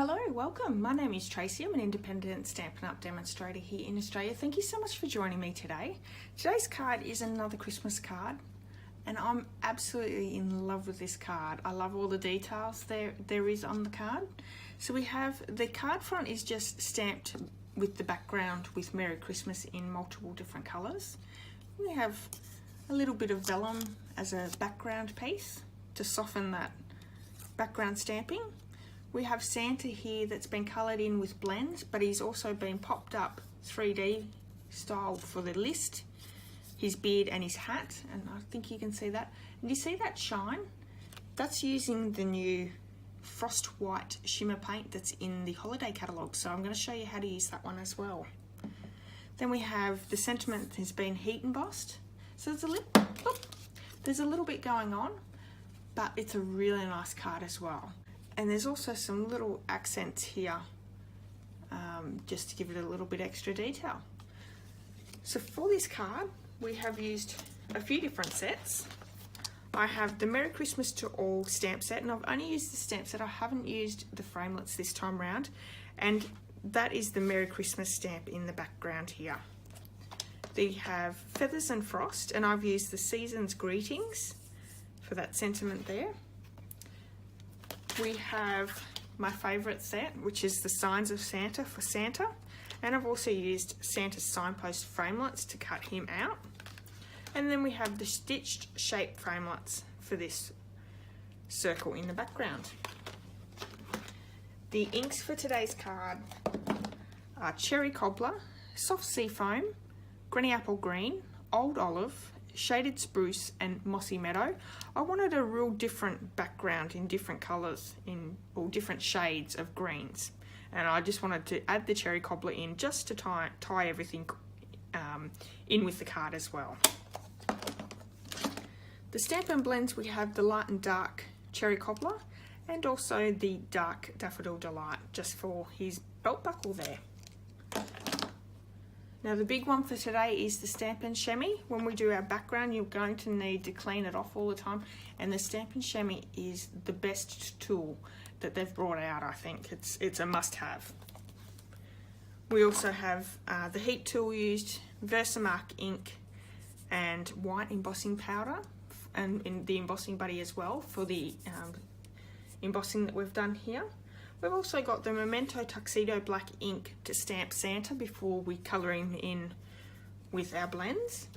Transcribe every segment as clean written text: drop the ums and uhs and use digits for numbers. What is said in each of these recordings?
Hello, welcome. My name is Tracy. I'm an independent Stampin' Up! Demonstrator here in Australia. Thank you so much for joining me today. Today's card is another Christmas card and I'm absolutely in love with this card. I love all the details there is on the card. So we have the card front is just stamped with the background with Merry Christmas in multiple different colours. We have a little bit of vellum as a background piece to soften that background stamping. We have Santa here that's been coloured in with blends, but he's also been popped up 3D style for the list, his beard and his hat, and I think you can see that. And you see that shine? That's using the new Frost White shimmer paint that's in the holiday catalogue, so I'm going to show you how to use that one as well. Then we have the sentiment has been heat embossed, so there's a little bit going on, but it's a really nice card as well. And there's also some little accents here, just to give it a little bit extra detail. So for this card, we have used a few different sets. I have the Merry Christmas to All stamp set, and I've only used the stamp set. I haven't used the framelits this time round, and that is the Merry Christmas stamp in the background here. They have Feathers and Frost, and I've used the Season's Greetings for that sentiment there. We have my favourite set, which is the Signs of Santa for Santa, and I've also used Santa's signpost framelits to cut him out. And then we have the stitched shape framelits for this circle in the background. The inks for today's card are Cherry Cobbler, Soft Sea Foam, Granny Apple Green, Old Olive, Shaded Spruce and Mossy Meadow. I wanted a real different background in different colours, in all different shades of greens, and I just wanted to add the Cherry Cobbler in just to tie everything in with the card as well. The Stampin' Blends, we have the light and dark Cherry Cobbler and also the dark Daffodil Delight just for his belt buckle there. Now the big one for today is the Stampin' Chamois. When we do our background, you're going to need to clean it off all the time, and the Stampin' Chamois is the best tool that they've brought out. I think it's a must-have. We also have the heat tool used, Versamark ink and white embossing powder, and in the embossing buddy as well for the embossing that we've done here. We've also got the Memento Tuxedo Black ink to stamp Santa before we colour him in with our blends.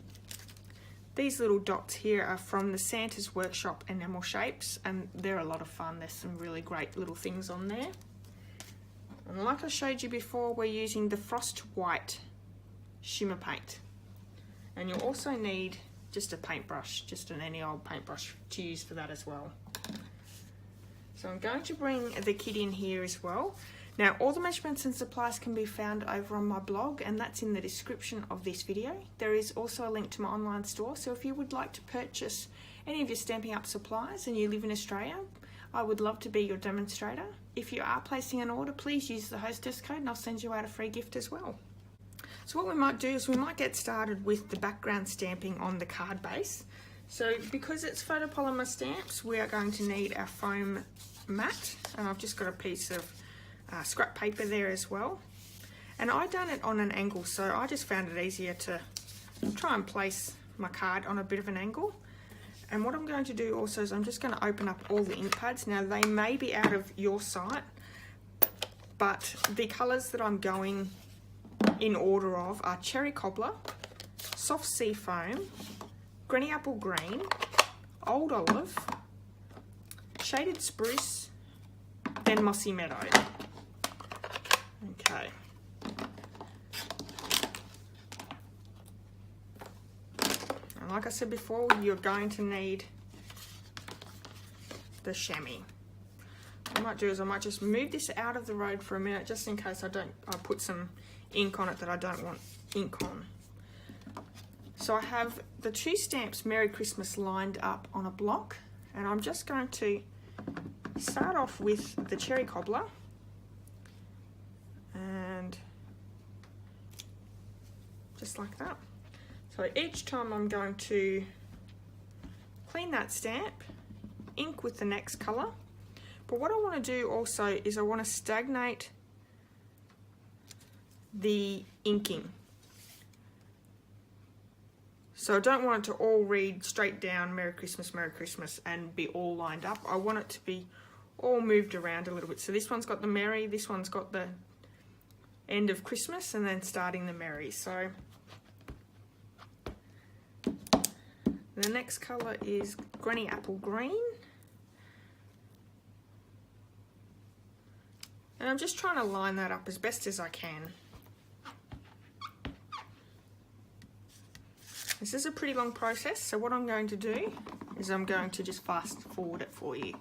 These little dots here are from the Santa's Workshop Enamel Shapes, and they're a lot of fun. There's some really great little things on there. And like I showed you before, we're using the Frost White shimmer paint. And you'll also need just a paintbrush, just any old paintbrush to use for that as well. So I'm going to bring the kit in here as well. Now all the measurements and supplies can be found over on my blog, and that's in the description of this video. There is also a link to my online store, so if you would like to purchase any of your Stampin' Up! Supplies and you live in Australia, I would love to be your demonstrator. If you are placing an order, please use the Hostess Code and I'll send you out a free gift as well. So what we might do is we might get started with the background stamping on the card base. So because it's photopolymer stamps, we are going to need our foam mat, and I've just got a piece of scrap paper there as well. And I done it on an angle, so I just found it easier to try and place my card on a bit of an angle. And what I'm going to do also is I'm just going to open up all the ink pads. Now they may be out of your sight, but the colours that I'm going in order of are Cherry Cobbler, Soft Sea Foam, Granny Apple Green, Old Olive, Shaded Spruce, then Mossy Meadow. Okay. And like I said before, you're going to need the chamois. What I might do is I might just move this out of the road for a minute, just in case I put some ink on it that I don't want ink on. So I have the two stamps Merry Christmas lined up on a block, and I'm just going to start off with the Cherry Cobbler, and just like that. So each time I'm going to clean that stamp, ink with the next colour, But what I want to do also is I want to stagnate the inking. So I don't want it to all read straight down Merry Christmas, and be all lined up. I want it to be all moved around a little bit. So this one's got the Merry, this one's got the end of Christmas, and then starting the Merry. So the next colour is Granny Apple Green. And I'm just trying to line that up as best as I can. This is a pretty long process, so what I'm going to do is I'm going to just fast forward it for you.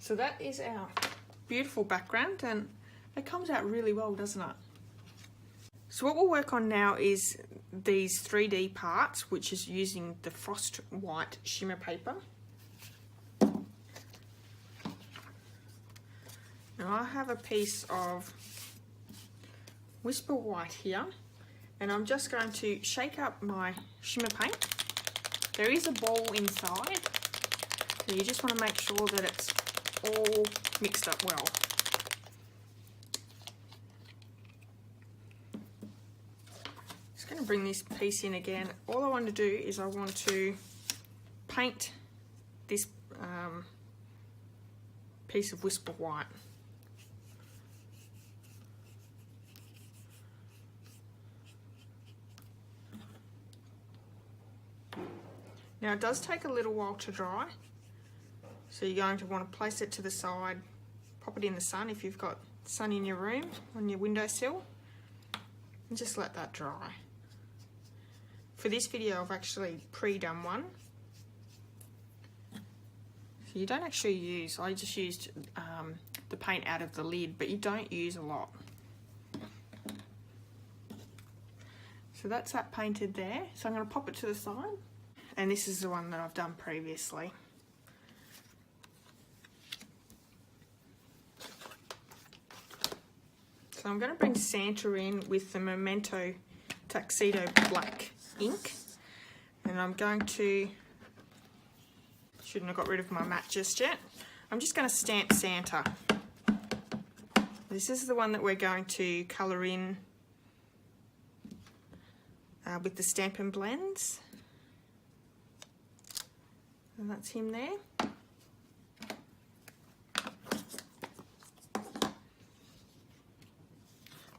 So that is our beautiful background, and it comes out really well, doesn't it? So what we'll work on now is these 3D parts, which is using the Frost White shimmer paper. Now I have a piece of Whisper White here, and I'm just going to shake up my shimmer paint. There is a ball inside, so you just want to make sure that it's all mixed up well. Just going to bring this piece in again. All I want to do is I want to paint this piece of Whisper White. Now it does take a little while to dry, so you're going to want to place it to the side, pop it in the sun if you've got sun in your room, on your windowsill, and just let that dry. For this video I've actually pre-done one. So you don't actually use, I just used the paint out of the lid, but you don't use a lot. So that's that painted there. So I'm going to pop it to the side. And this is the one that I've done previously. So I'm going to bring Santa in with the Memento Tuxedo Black ink. And I'm going to, shouldn't have got rid of my mat just yet. I'm just going to stamp Santa. This is the one that we're going to colour in with the Stampin' Blends. And that's him there.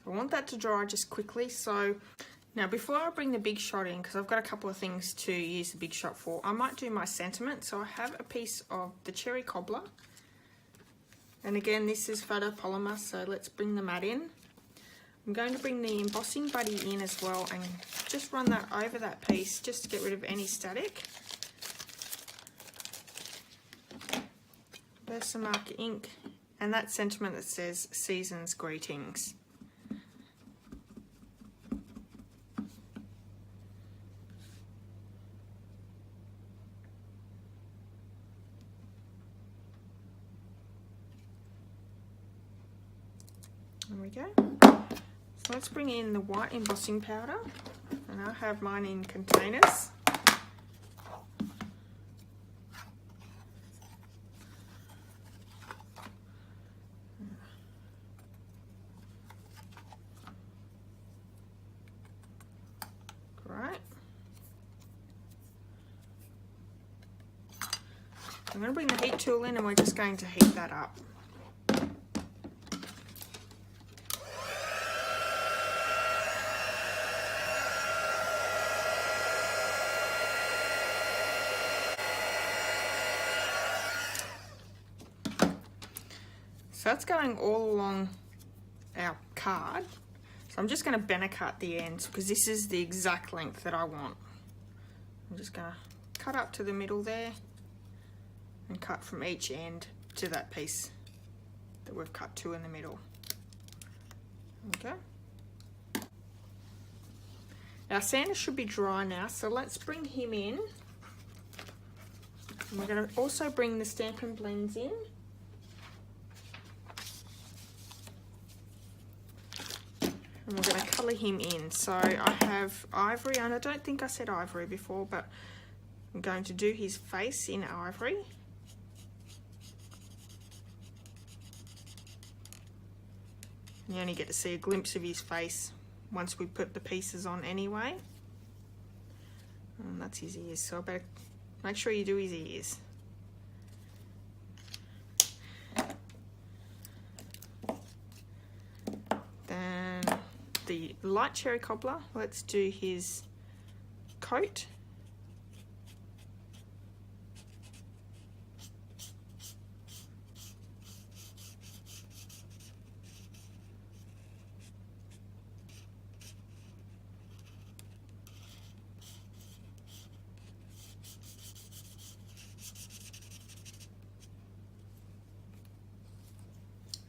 I want that to dry just quickly, so now before I bring the big shot in, because I've got a couple of things to use the big shot for, I might do my sentiment. So I have a piece of the cherry cobbler, and again this is photopolymer, so let's bring the mat in. I'm going to bring the embossing buddy in as well and just run that over that piece just to get rid of any static. Versamark ink, and that sentiment that says Season's Greetings. There we go. So let's bring in the white embossing powder, and I have mine in containers. Great. I'm going to bring the heat tool in and we're just going to heat that up. So that's going all along our card. So I'm just going to bend cut the ends because this is the exact length that I want. I'm just going to cut up to the middle there and cut from each end to that piece that we've cut to in the middle. Okay. Our Santa should be dry now, so let's bring him in. And we're going to also bring the Stampin' Blends in. And we're going to colour him in. So I have ivory, and I don't think I said ivory before, but I'm going to do his face in ivory. You only get to see a glimpse of his face once we put the pieces on anyway. And that's his ears, so I better make sure you do his ears. Then the light cherry cobbler, let's do his coat.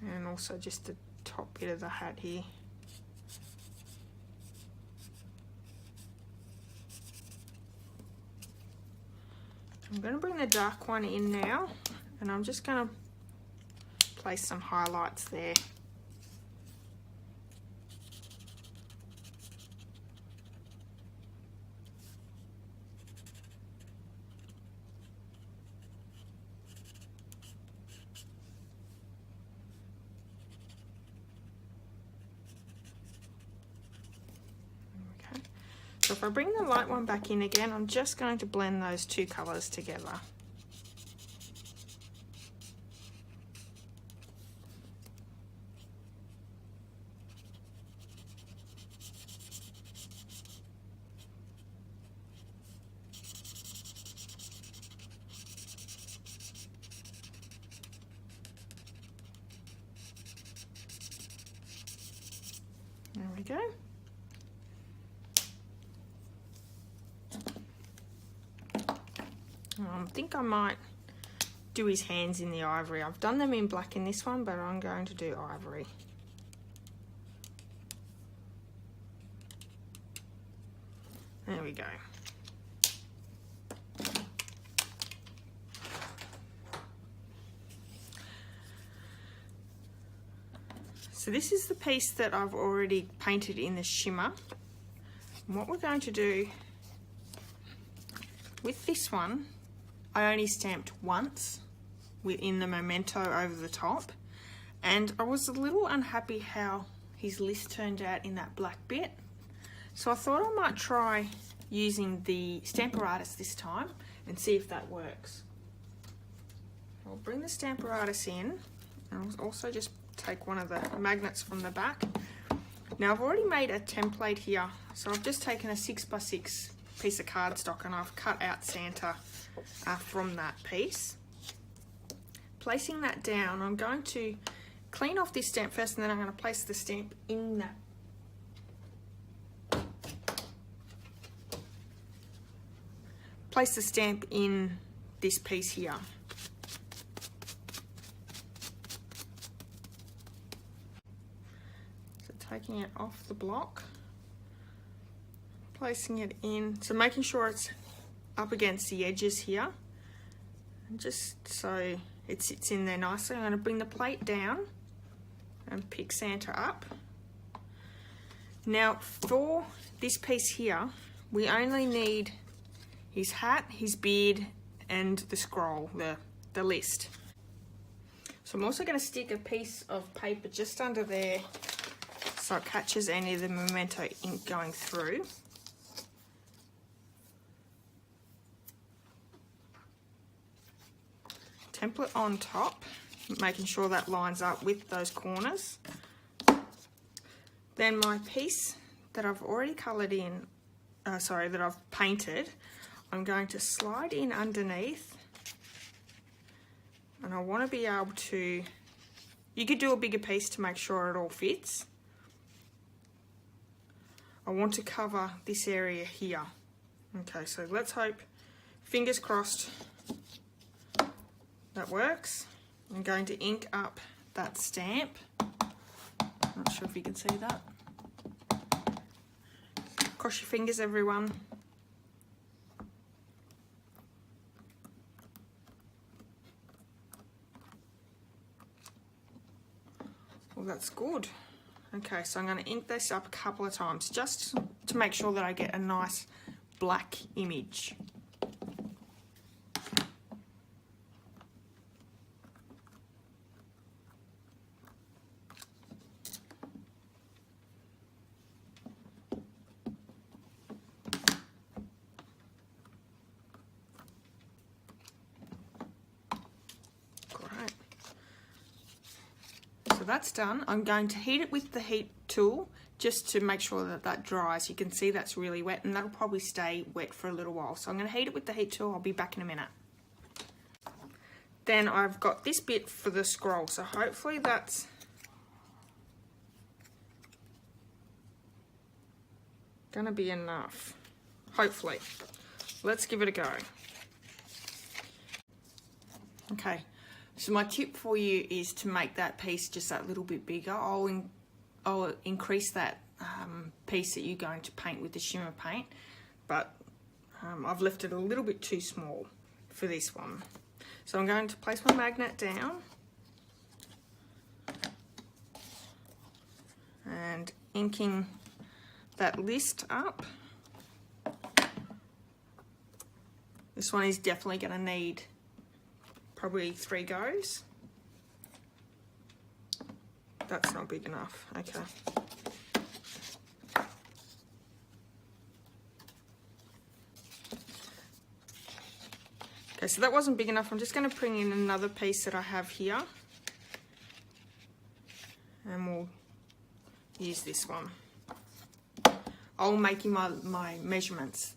And also just the top bit of the hat here. I'm going to bring the dark one in now, and I'm just going to place some highlights there. So if I bring the light one back in again, I'm just going to blend those two colours together. There we go. I think I might do his hands in the ivory. I've done them in black in this one, but I'm going to do ivory. we go. So this is the piece that I've already painted in the shimmer. And what we're going to do with this one, I only stamped once within the memento over the top, and I was a little unhappy how his list turned out in that black bit. So I thought I might try using the Stamparatus this time and see if that works. I'll bring the Stamparatus in, and I'll also just take one of the magnets from the back. Now I've already made a template here, so I've just taken a 6x6 piece of cardstock and I've cut out Santa from that piece. Placing that down, I'm going to clean off this stamp first, and then I'm going to place the stamp in that. Place the stamp in this piece here. So taking it off the block, placing it in, so making sure it's up against the edges here, and just so it sits in there nicely. I'm going to bring the plate down and pick Santa up. Now for this piece here, we only need his hat, his beard, and the scroll, the list. So I'm also going to stick a piece of paper just under there so it catches any of the memento ink going through. Template on top, making sure that lines up with those corners. Then my piece that I've already coloured in, that I've painted, I'm going to slide in underneath, and I want to be able to, you could do a bigger piece to make sure it all fits. I want to cover this area here. Okay, so let's hope, fingers crossed, that works. I'm going to ink up that stamp. Not sure if you can see that. Cross your fingers, everyone. Well, that's good. Okay, so I'm going to ink this up a couple of times just to make sure that I get a nice black image. So that's done. I'm going to heat it with the heat tool just to make sure that that dries. You can see that's really wet, and that'll probably stay wet for a little while. So I'm going to heat it with the heat tool. I'll be back in a minute. Then I've got this bit for the scroll, so hopefully that's gonna be enough. Hopefully. Let's give it a go. Okay. So my tip for you is to make that piece just that little bit bigger. I'll increase that piece that you're going to paint with the shimmer paint, but I've left it a little bit too small for this one. So I'm going to place my magnet down and inking that list up. This one is definitely going to need probably 3 goes. That's not big enough. Okay. Okay, so that wasn't big enough. I'm just going to bring in another piece that I have here, and we'll use this one. I'll make you my measurements,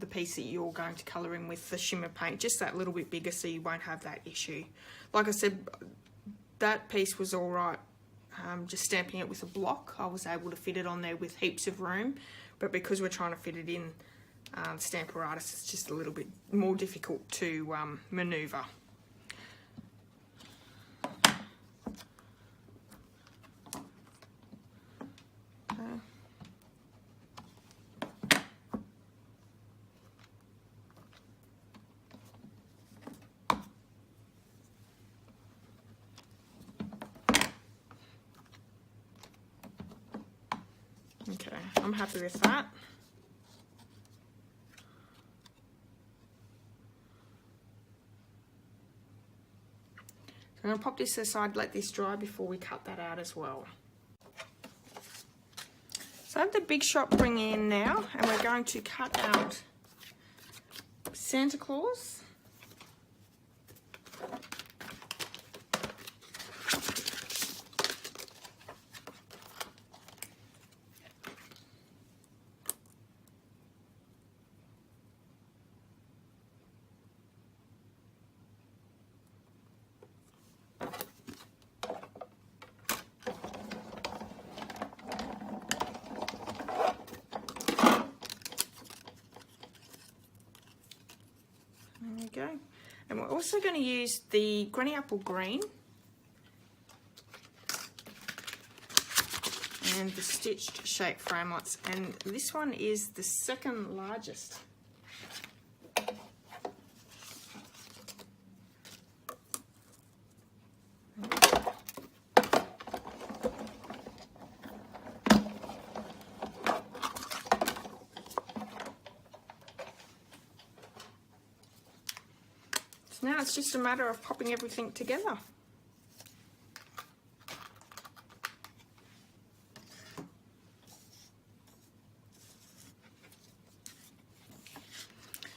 the piece that you're going to colour in with the shimmer paint, just that little bit bigger so you won't have that issue. Like I said, that piece was all right, just stamping it with a block. I was able to fit it on there with heaps of room, but because we're trying to fit it in Stamparatus, it's just a little bit more difficult to manoeuvre. I'm happy with that. So I'm going to pop this aside, let this dry before we cut that out as well. So I have the Big Shot Bring in now, and we're going to cut out Santa Claus. There we go. And we're also going to use the Granny Apple Green and the stitched shape framelits, and this one is the second largest. Now it's just a matter of popping everything together.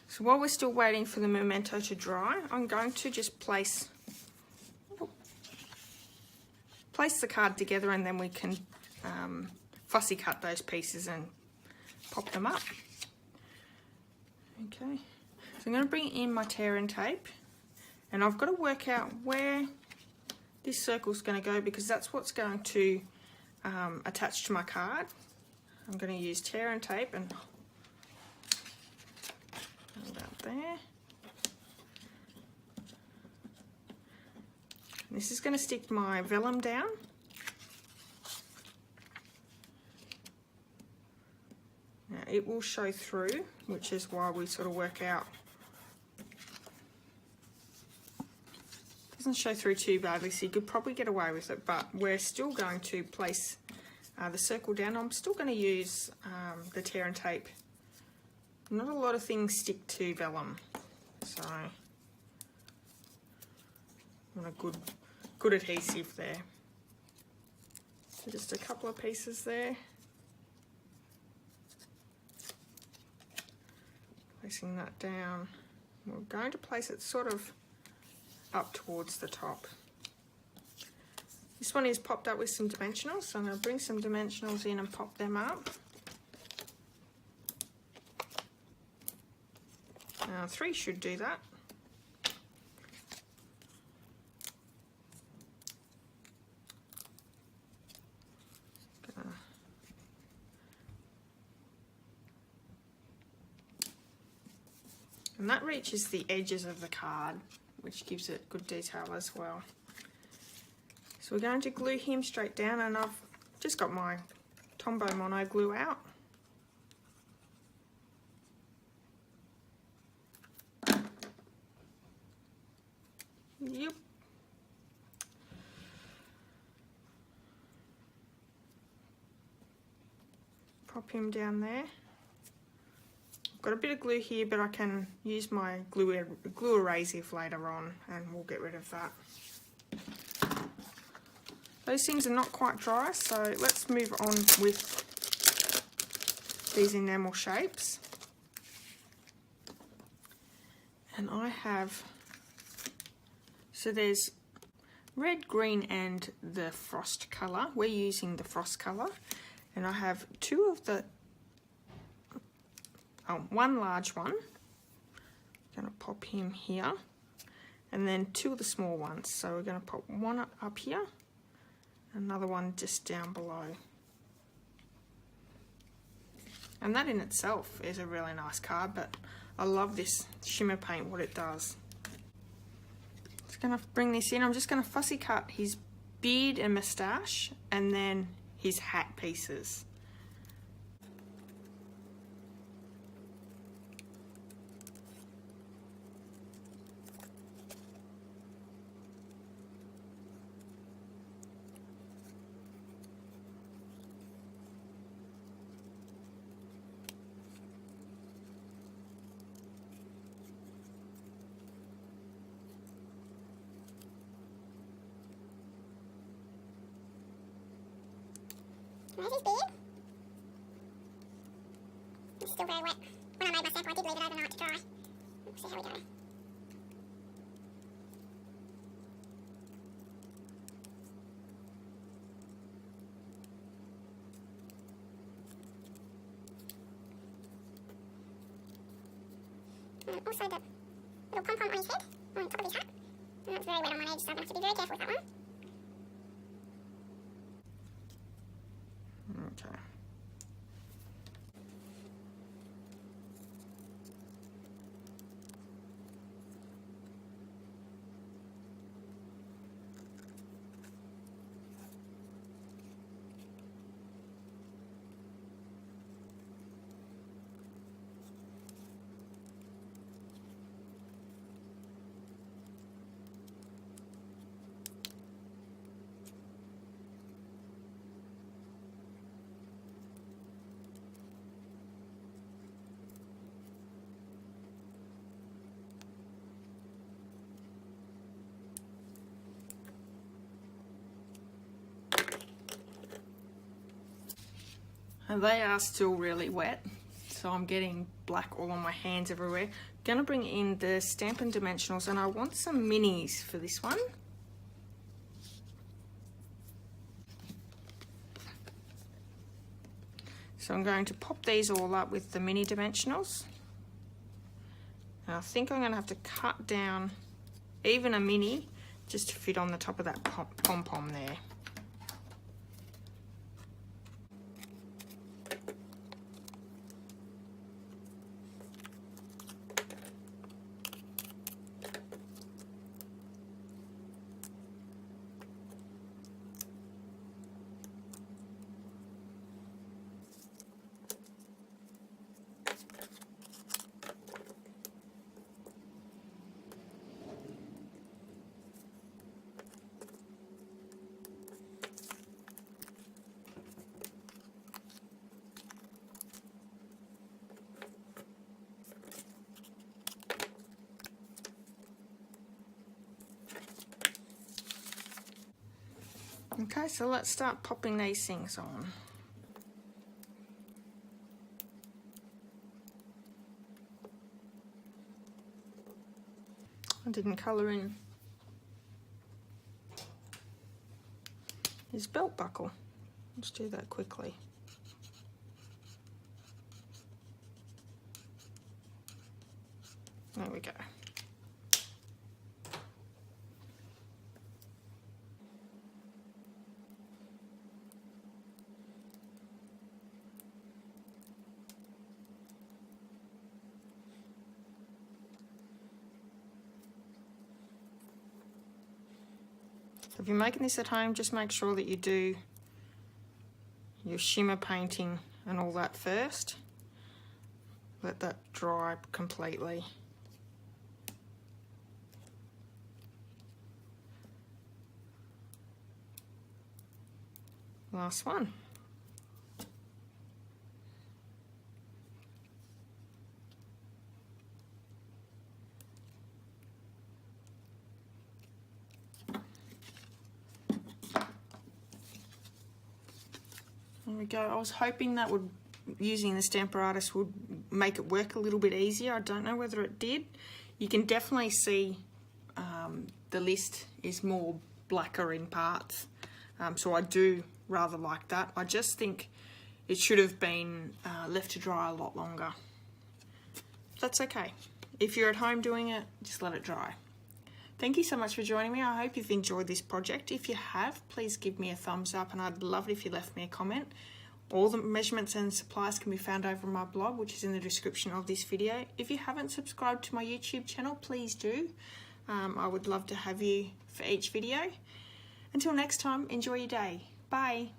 So while we're still waiting for the memento to dry, I'm going to just place the card together, and then we can fussy cut those pieces and pop them up. Okay, so I'm going to bring in my tear and tape. And I've got to work out where this circle's going to go, because that's what's going to attach to my card. I'm going to use tear and tape and about there. And this is going to stick my vellum down. Now it will show through, which is why we sort of work out. Doesn't show through too badly, so you could probably get away with it, but we're still going to place the circle down. I'm still going to use the tear and tape. Not a lot of things stick to vellum, so I want a good adhesive there. So just a couple of pieces there. Placing that down. We're going to place it sort of up towards the top. This one is popped up with some dimensionals, so I'm going to bring some dimensionals in and pop them up. 3 should do that. And that reaches the edges of the card, which gives it good detail as well. So we're going to glue him straight down, and I've just got my Tombow Mono glue out. Yep. Pop him down there. Got a bit of glue here, but I can use my glue erasive later on, and we'll get rid of that. Those things are not quite dry, so let's move on with these enamel shapes. And I have, so there's red, green, and the frost colour. We're using the frost colour, and I have one large one. I'm going to pop him here, and then 2 of the small ones. So we're going to pop one up here, another one just down below. And that in itself is a really nice card, but I love this shimmer paint, what it does. Just going to bring this in. I'm just going to fussy cut his beard and moustache, and then his hat pieces. There's his beard. It's still very wet. When I made my sample, I did leave it overnight to dry. We'll see how we go. And also the little pom-pom on his head, on top of his hat. And that's very wet on one edge, so I'm going to have to be very careful with that one. Okay. And they are still really wet, so I'm getting black all on my hands everywhere. Gonna bring in the Stampin' Dimensionals, and I want some minis for this one. So I'm going to pop these all up with the mini dimensionals. And I think I'm gonna have to cut down even a mini just to fit on the top of that pom-pom there. Okay, so let's start popping these things on. I didn't colour in his belt buckle. Let's do that quickly. There we go. If you're making this at home, just make sure that you do your shimmer painting and all that first. Let that dry completely. Last one. There we go. I was hoping that would, using the Stamper Artist would make it work a little bit easier. I don't know whether it did. You can definitely see the list is more blacker in parts. So I do rather like that. I just think it should have been left to dry a lot longer. That's okay. If you're at home doing it, just let it dry. Thank you so much for joining me. I hope you've enjoyed this project. If you have, please give me a thumbs up, and I'd love it if you left me a comment. All the measurements and supplies can be found over on my blog, which is in the description of this video. If you haven't subscribed to my YouTube channel, please do. I would love to have you for each video. Until next time, enjoy your day. Bye.